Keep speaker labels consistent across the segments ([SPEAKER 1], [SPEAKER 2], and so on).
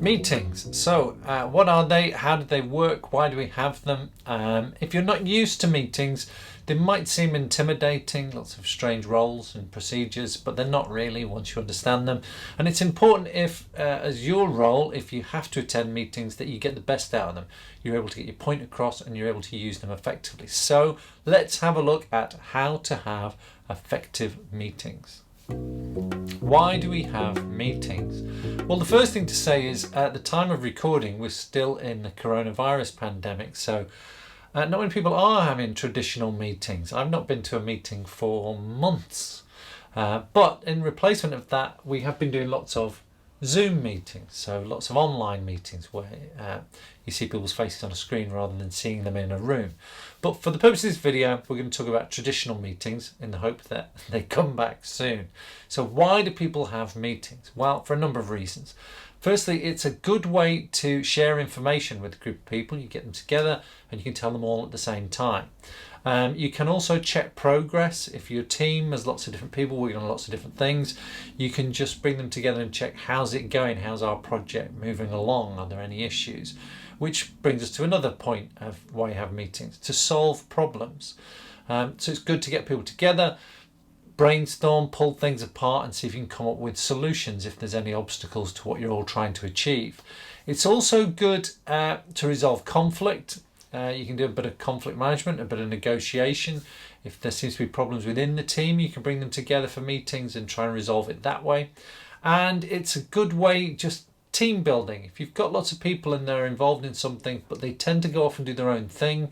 [SPEAKER 1] Meetings. So what are they? How do they work? Why do we have them? If you're not used to meetings, they might seem intimidating, lots of strange roles and procedures, but they're not really once you understand them. And it's important if, as your role, if you have to attend meetings, that you get the best out of them. You're able to get your point across and you're able to use them effectively. So let's have a look at how to have effective meetings. Why do we have meetings? Well, the first thing to say is at the time of recording, we're still in the coronavirus pandemic. So not many people are having traditional meetings. I've not been to a meeting for months. But in replacement of that, we have been doing lots of Zoom meetings. So lots of online meetings where you see people's faces on a screen rather than seeing them in a room. But for the purpose of this video, we're going to talk about traditional meetings in the hope that they come back soon. So why do people have meetings? Well, for a number of reasons. Firstly, it's a good way to share information with a group of people. You get them together and you can tell them all at the same time. You can also check progress. If your team has lots of different people working on lots of different things, you can just bring them together and check how's it going, how's our project moving along, are there any issues? Which brings us to another point of why you have meetings, to solve problems. So it's good to get people together, brainstorm, pull things apart and see if you can come up with solutions if there's any obstacles to what you're all trying to achieve. It's also good to resolve conflict. You can do a bit of conflict management, a bit of negotiation. If there seems to be problems within the team, you can bring them together for meetings and try and resolve it that way. And it's a good way, just team building. If you've got lots of people and they're involved in something, but they tend to go off and do their own thing,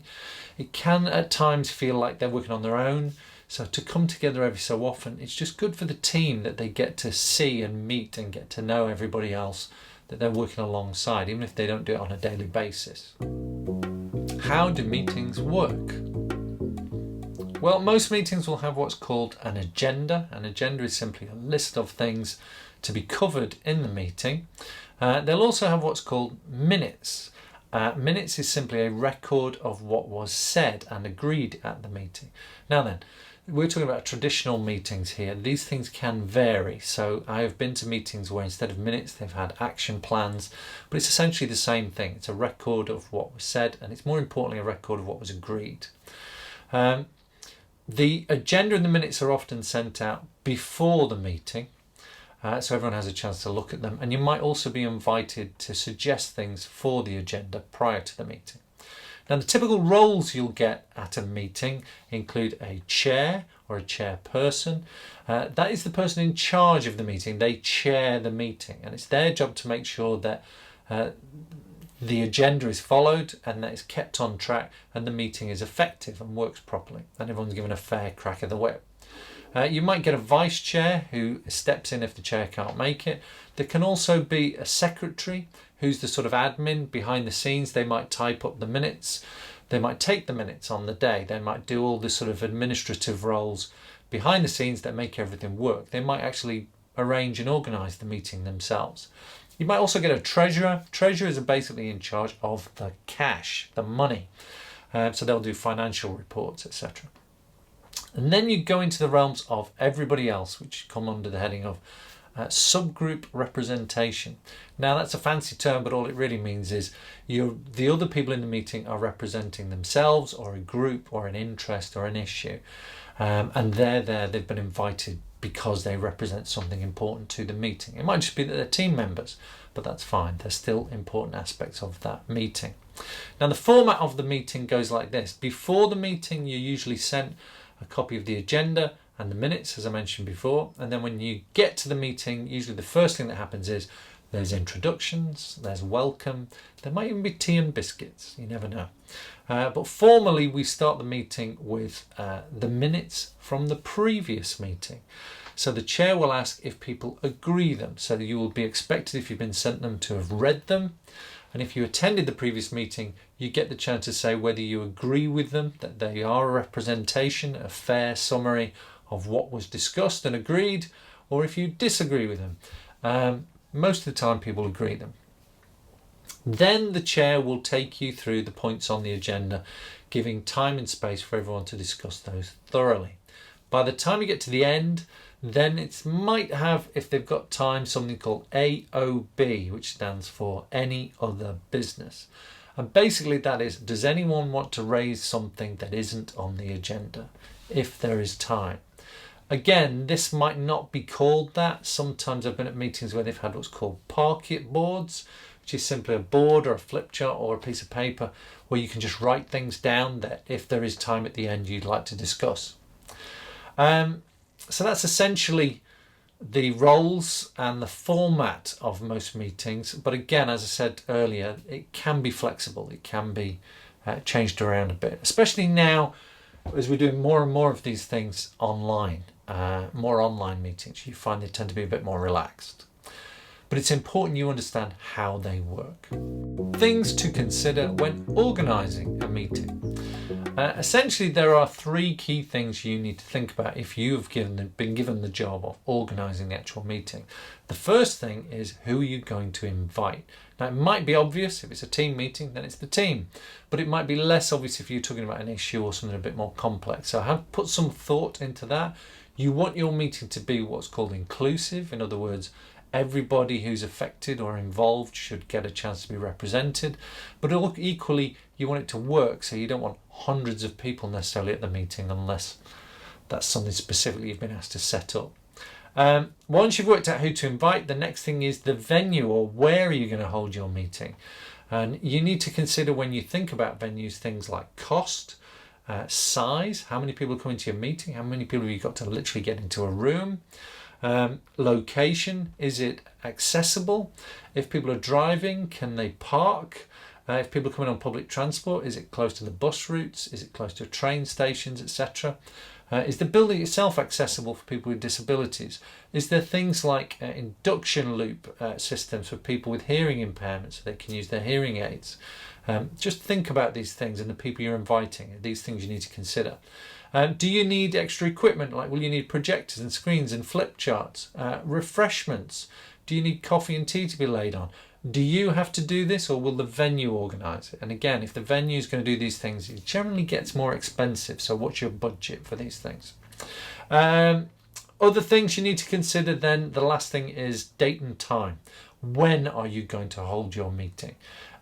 [SPEAKER 1] it can at times feel like they're working on their own. So to come together every so often, it's just good for the team that they get to see and meet and get to know everybody else that they're working alongside, even if they don't do it on a daily basis. How do meetings work? Well, most meetings will have what's called an agenda. An agenda is simply a list of things to be covered in the meeting. They'll also have what's called minutes. Minutes is simply a record of what was said and agreed at the meeting. Now then, we're talking about traditional meetings here. These things can vary. So I have been to meetings where instead of minutes, they've had action plans, but it's essentially the same thing. It's a record of what was said, and it's more importantly a record of what was agreed. The agenda and the minutes are often sent out before the meeting, so everyone has a chance to look at them. And you might also be invited to suggest things for the agenda prior to the meeting. Now, the typical roles you'll get at a meeting include a chair or a chairperson. That is the person in charge of the meeting. They chair the meeting, and it's their job to make sure that the agenda is followed and that it's kept on track and the meeting is effective and works properly and everyone's given a fair crack of the whip. You might get a vice chair who steps in if the chair can't make it. There can also be a secretary who's the sort of admin behind the scenes. They might type up the minutes. They might take the minutes on the day. They might do all the sort of administrative roles behind the scenes that make everything work. They might actually arrange and organise the meeting themselves. You might also get a treasurer. Treasurers are basically in charge of the cash, the money. So they'll do financial reports, etc. And then you go into the realms of everybody else, which come under the heading of subgroup representation. Now that's a fancy term, but all it really means is the other people in the meeting are representing themselves or a group or an interest or an issue. And they're there, they've been invited because they represent something important to the meeting. It might just be that they're team members, but that's fine. They're still important aspects of that meeting. Now the format of the meeting goes like this. Before the meeting, you're usually sent a copy of the agenda and the minutes, as I mentioned before. And then when you get to the meeting, usually the first thing that happens is there's introductions, there's welcome, there might even be tea and biscuits, you never know. But formally, we start the meeting with the minutes from the previous meeting. So the chair will ask if people agree them. So you will be expected, if you've been sent them, to have read them. And if you attended the previous meeting, you get the chance to say whether you agree with them, that they are a representation, a fair summary of what was discussed and agreed, or if you disagree with them. Most of the time people agree them. Then the chair will take you through the points on the agenda, giving time and space for everyone to discuss those thoroughly. By the time you get to the end, then it might have, if they've got time, something called AOB, which stands for any other business. And basically that is, does anyone want to raise something that isn't on the agenda, if there is time? Again, this might not be called that. Sometimes I've been at meetings where they've had what's called park-it boards, which is simply a board or a flip chart or a piece of paper where you can just write things down that if there is time at the end you'd like to discuss. So that's essentially the roles and the format of most meetings. But again, as I said earlier, it can be flexible. It can be changed around a bit, especially now as we're doing more and more of these things online, more online meetings. You find they tend to be a bit more relaxed. But it's important you understand how they work. Things to consider when organising a meeting. Essentially, there are three key things you need to think about if you've been given the job of organising the actual meeting. The first thing is, who are you going to invite? Now, it might be obvious. If it's a team meeting, then it's the team. But it might be less obvious if you're talking about an issue or something a bit more complex. So have put some thought into that. You want your meeting to be what's called inclusive. In other words, everybody who's affected or involved should get a chance to be represented, but equally you want it to work, so you don't want hundreds of people necessarily at the meeting unless that's something specifically you've been asked to set up. Once you've worked out who to invite, the next thing is the venue, or where are you going to hold your meeting. And you need to consider, when you think about venues, things like cost, size, how many people come into your meeting, how many people have you got to literally get into a room. Location, is it accessible? If people are driving, can they park? If people are coming on public transport, is it close to the bus routes? Is it close to train stations, etc.? Is the building itself accessible for people with disabilities? Is there things like induction loop systems for people with hearing impairments so they can use their hearing aids? Just think about these things and the people you're inviting. These things you need to consider. Do you need extra equipment? Like, will you need projectors and screens and flip charts? Refreshments? Do you need coffee and tea to be laid on? Do you have to do this, or will the venue organise it? And again, if the venue is going to do these things, it generally gets more expensive. So what's your budget for these things? Other things you need to consider then, the last thing is date and time. When are you going to hold your meeting?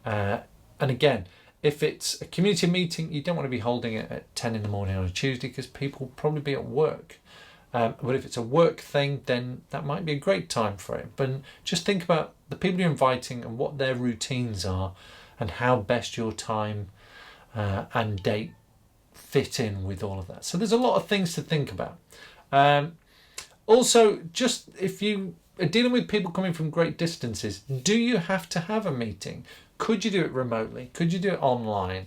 [SPEAKER 1] And again, if it's a community meeting, you don't want to be holding it at 10 in the morning on a Tuesday because people will probably be at work. But if it's a work thing, then that might be a great time for it. But just think about the people you're inviting and what their routines are and how best your time and date fit in with all of that. So there's a lot of things to think about. Also, just if you are dealing with people coming from great distances, do you have to have a meeting? Could you do it remotely? Could you do it online?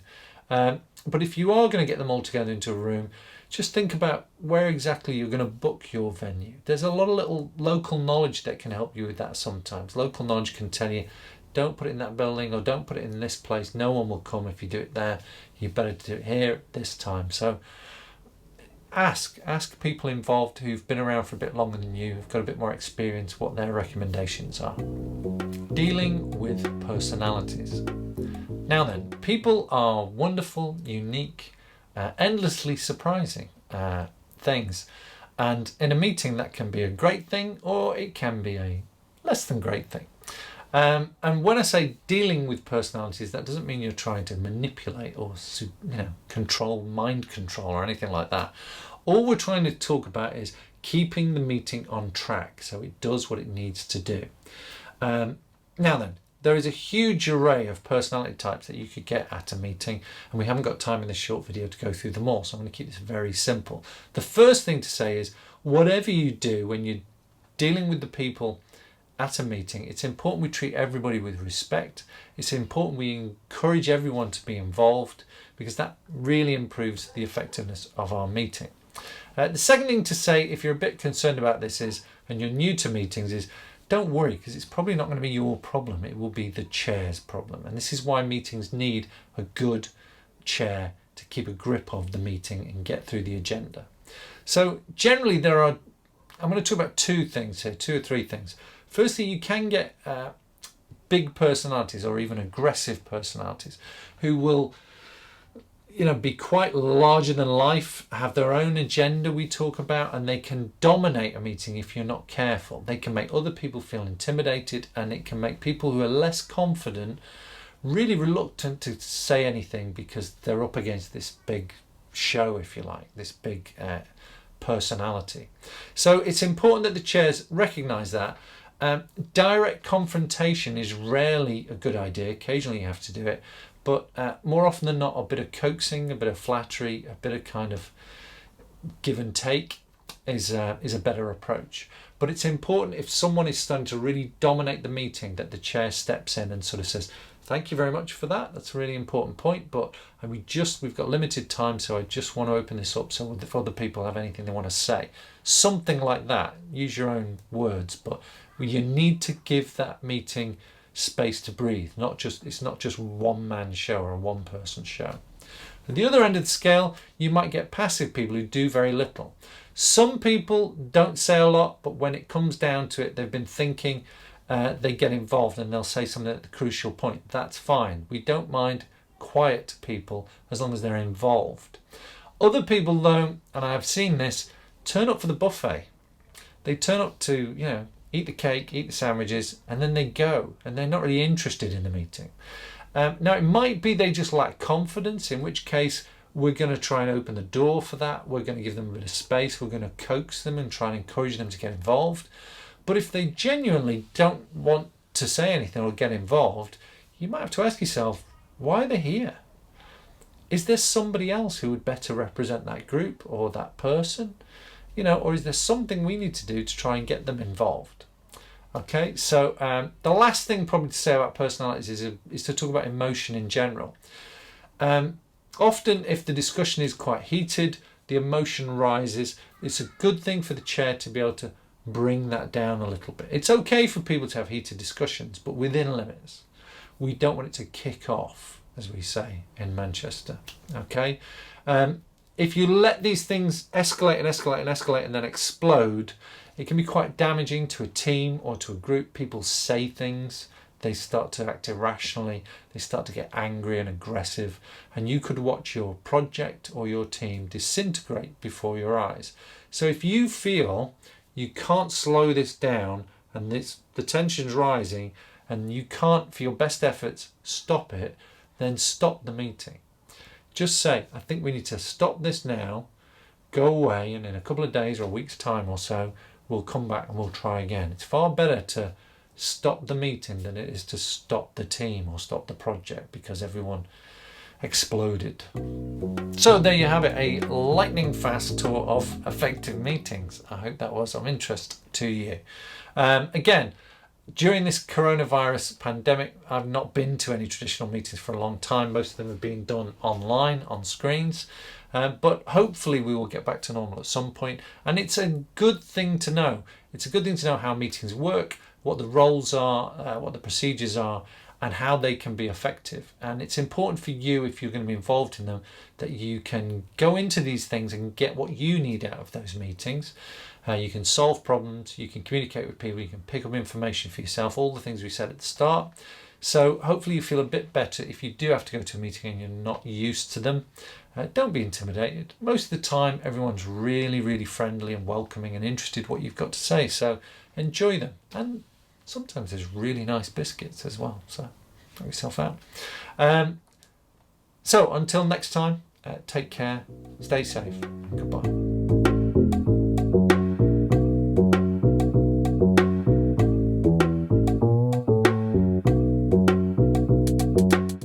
[SPEAKER 1] But if you are going to get them all together into a room, just think about where exactly you're going to book your venue. There's a lot of little local knowledge that can help you with that sometimes. Local knowledge can tell you, don't put it in that building or don't put it in this place. No one will come if you do it there. You better do it here at this time. So ask people involved who've been around for a bit longer than you, who've got a bit more experience, what their recommendations are. Dealing with personalities. Now then, people are wonderful, unique, endlessly surprising things, and in a meeting that can be a great thing or it can be a less than great thing. And when I say dealing with personalities, that doesn't mean you're trying to manipulate or control, mind control or anything like that. All we're trying to talk about is keeping the meeting on track so it does what it needs to do. Now then, there is a huge array of personality types that you could get at a meeting, and we haven't got time in this short video to go through them all, so I'm going to keep this very simple. The first thing to say is, whatever you do when you're dealing with the people at a meeting, it's important we treat everybody with respect. It's important we encourage everyone to be involved, because that really improves the effectiveness of our meeting. The second thing to say, if you're a bit concerned about this and you're new to meetings, is don't worry, because it's probably not going to be your problem. It will be the chair's problem. And this is why meetings need a good chair to keep a grip of the meeting and get through the agenda. So generally I'm going to talk about two things here, two or three things. Firstly, you can get big personalities or even aggressive personalities who will be quite larger than life, have their own agenda we talk about, and they can dominate a meeting if you're not careful. They can make other people feel intimidated, and it can make people who are less confident really reluctant to say anything because they're up against this big show, if you like, this big personality. So it's important that the chairs recognise that. Direct confrontation is rarely a good idea. Occasionally you have to do it, but more often than not, a bit of coaxing, a bit of flattery, a bit of kind of give and take is a better approach. But it's important, if someone is starting to really dominate the meeting, that the chair steps in and sort of says, thank you very much for that. That's a really important point, but we've got limited time, so I just want to open this up so if other people have anything they want to say. Something like that. Use your own words, but you need to give that meeting space to breathe. It's not just one man show or a one person show. At the other end of the scale, you might get passive people who do very little. Some people don't say a lot, but when it comes down to it, they've been thinking, they get involved and they'll say something at the crucial point. That's fine. We don't mind quiet people as long as they're involved. Other people though, and I've seen this, turn up for the buffet. They turn up to, eat the cake, eat the sandwiches, and then they go, and they're not really interested in the meeting. Now, it might be they just lack confidence, in which case we're going to try and open the door for that. We're going to give them a bit of space. We're going to coax them and try and encourage them to get involved. But if they genuinely don't want to say anything or get involved, you might have to ask yourself, why are they here? Is there somebody else who would better represent that group or that person? Or is there something we need to do to try and get them involved? Okay, so the last thing probably to say about personalities is to talk about emotion in general. Often if the discussion is quite heated, the emotion rises. It's a good thing for the chair to be able to bring that down a little bit. It's okay for people to have heated discussions, but within limits. We don't want it to kick off, as we say in Manchester. Okay, if you let these things escalate and escalate and escalate and then explode, it can be quite damaging to a team or to a group. People say things, they start to act irrationally, they start to get angry and aggressive, and you could watch your project or your team disintegrate before your eyes. So if you feel you can't slow this down and the tension's rising and you can't, for your best efforts, stop it, then stop the meeting. Just say, I think we need to stop this now, go away, and in a couple of days or a week's time or so, we'll come back and we'll try again. It's far better to stop the meeting than it is to stop the team or stop the project because everyone exploded. So there you have it, a lightning fast tour of effective meetings. I hope that was of interest to you. Again, during this coronavirus pandemic, I've not been to any traditional meetings for a long time. Most of them have been done online, on screens. But hopefully we will get back to normal at some point. And it's a good thing to know. It's a good thing to know how meetings work, what the roles are, what the procedures are, and how they can be effective. And it's important for you, if you're going to be involved in them, that you can go into these things and get what you need out of those meetings. You can solve problems, you can communicate with people, you can pick up information for yourself, all the things we said at the start. So hopefully you feel a bit better if you do have to go to a meeting and you're not used to them. Don't be intimidated. Most of the time everyone's really, really friendly and welcoming and interested in what you've got to say. So enjoy them. And sometimes there's really nice biscuits as well. So knock yourself out. So until next time, take care, stay safe, and goodbye.